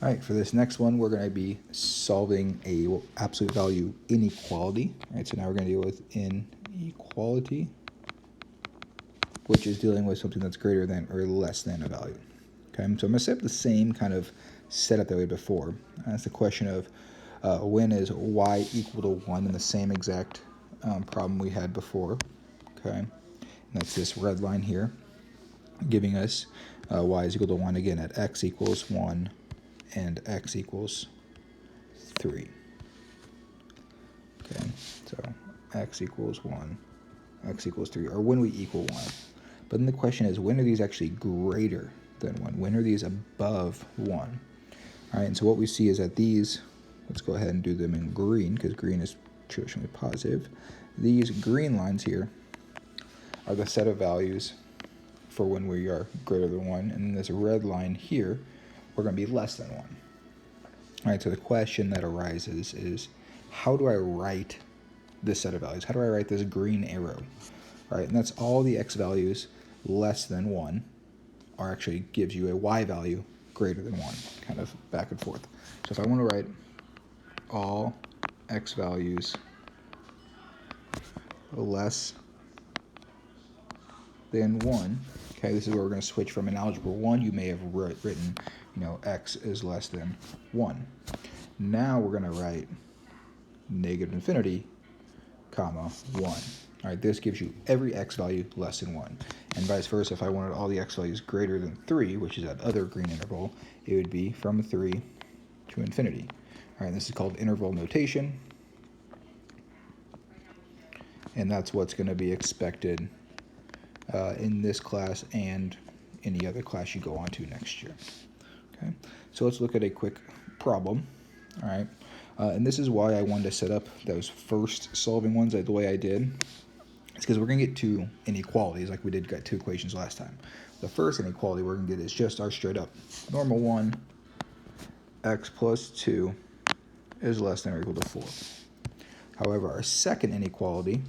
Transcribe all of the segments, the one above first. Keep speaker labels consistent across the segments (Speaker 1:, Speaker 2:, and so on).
Speaker 1: All right, for this next one, we're going to be solving a absolute value inequality. All right, so now we're going to deal with inequality, which is dealing with something that's greater than or less than a value. Okay, so I'm going to set up the same kind of setup that we had before. That's the question of when is y equal to 1 in the same exact problem we had before. Okay, and that's this red line here, giving us y is equal to 1 again at x equals 1 and x equals 3. Okay, so x equals 1, x equals 3, or when we equal 1. But then the question is, when are these actually greater than 1? When are these above 1? All right, and so what we see is that these, let's go ahead and do them in green, because green is traditionally positive. These green lines here are the set of values for when we are greater than 1, and this red line here, we're going to be less than 1. All right, so the question that arises is, how do I write this set of values? How do I write this green arrow? All right, and that's all the x values less than 1 are actually gives you a y value greater than 1, kind of back and forth. So if I want to write all x values less than 1, okay, this is where we're going to switch from an algebra 1. You may have written, x is less than 1. Now we're going to write negative infinity, comma, 1. All right, this gives you every x value less than 1. And vice versa, if I wanted all the x values greater than 3, which is that other green interval, it would be from 3 to infinity. All right, this is called interval notation. And that's what's going to be expected in this class and any other class you go on to next year. Okay, so let's look at a quick problem. All right, and this is why I wanted to set up those first solving ones the way I did. It's because we're going to get two inequalities like we did get two equations last time. The first inequality we're going to get is just our straight up normal one, x plus 2 is less than or equal to 4. However, our second inequality,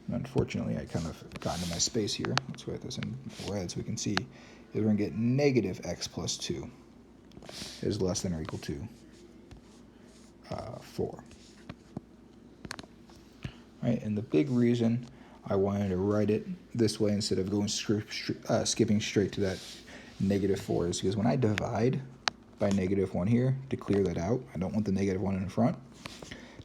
Speaker 1: and unfortunately I kind of got into my space here, let's write this in red so we can see, is we're going to get negative x plus 2 is less than or equal to 4. Right, and the big reason I wanted to write it this way instead of going skipping straight to that negative 4 is because when I divide by negative 1 here, to clear that out, I don't want the negative 1 in front,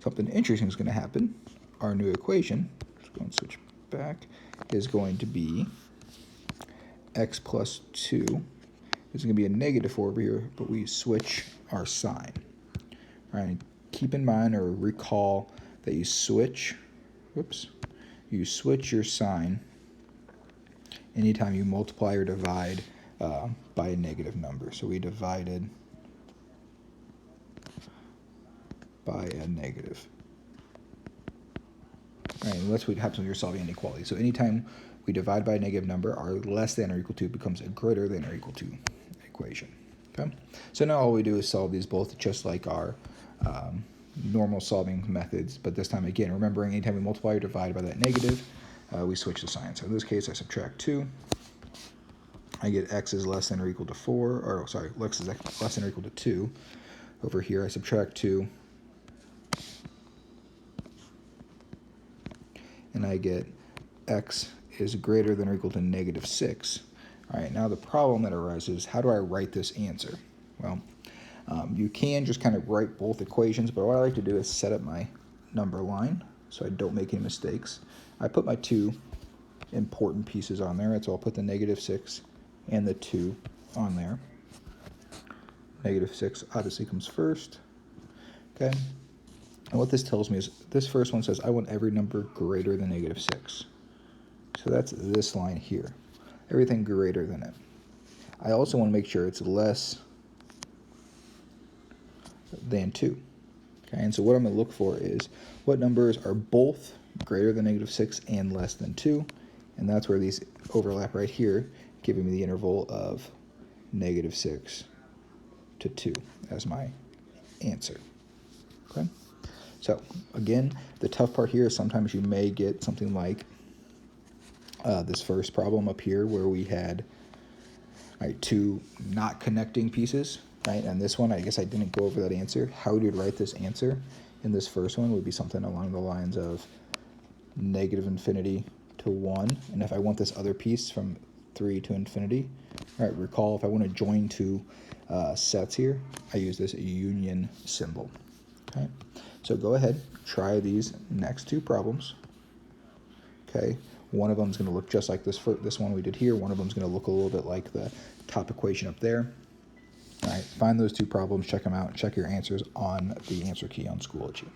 Speaker 1: something interesting is going to happen. Our new equation, let's go and switch back, is going to be x plus 2 is going to be a negative 4 over here, but we switch our sign. All right, keep in mind or recall that you switch your sign anytime you multiply or divide by a negative number. So we divided by a negative. All right, and that's what happens when you're solving inequality. So anytime we divide by a negative number, our less than or equal to becomes a greater than or equal to equation. Okay, so now all we do is solve these both just like our normal solving methods, but this time again, remembering anytime we multiply or divide by that negative, we switch the sign. So in this case, I subtract 2. I get x is less than or equal to 4, or sorry, x is less than or equal to 2. Over here, I subtract 2, and I get x is greater than or equal to negative 6. All right, now the problem that arises, how do I write this answer? Well, you can just kind of write both equations, but what I like to do is set up my number line so I don't make any mistakes. I put my two important pieces on there, so I'll put the negative 6 and the 2 on there. Negative 6 obviously comes first. Okay, and what this tells me is this first one says I want every number greater than negative 6. So that's this line here, everything greater than it. I also want to make sure it's less than 2. Okay, and so what I'm going to look for is what numbers are both greater than negative 6 and less than 2, and that's where these overlap right here, giving me the interval of negative 6 to 2 as my answer. Okay, so again, the tough part here is sometimes you may get something like this first problem up here where we had two not connecting pieces. right? And this one, I guess I didn't go over that answer. How we would write this answer in this first one would be something along the lines of negative infinity to 1. And if I want this other piece from 3 to infinity, all right, recall if I want to join two sets here, I use this union symbol. Okay, so go ahead, try these next two problems. Okay, one of them is going to look just like this one we did here. One of them is going to look a little bit like the top equation up there. All right, find those two problems, check them out, check your answers on the answer key on Schoology.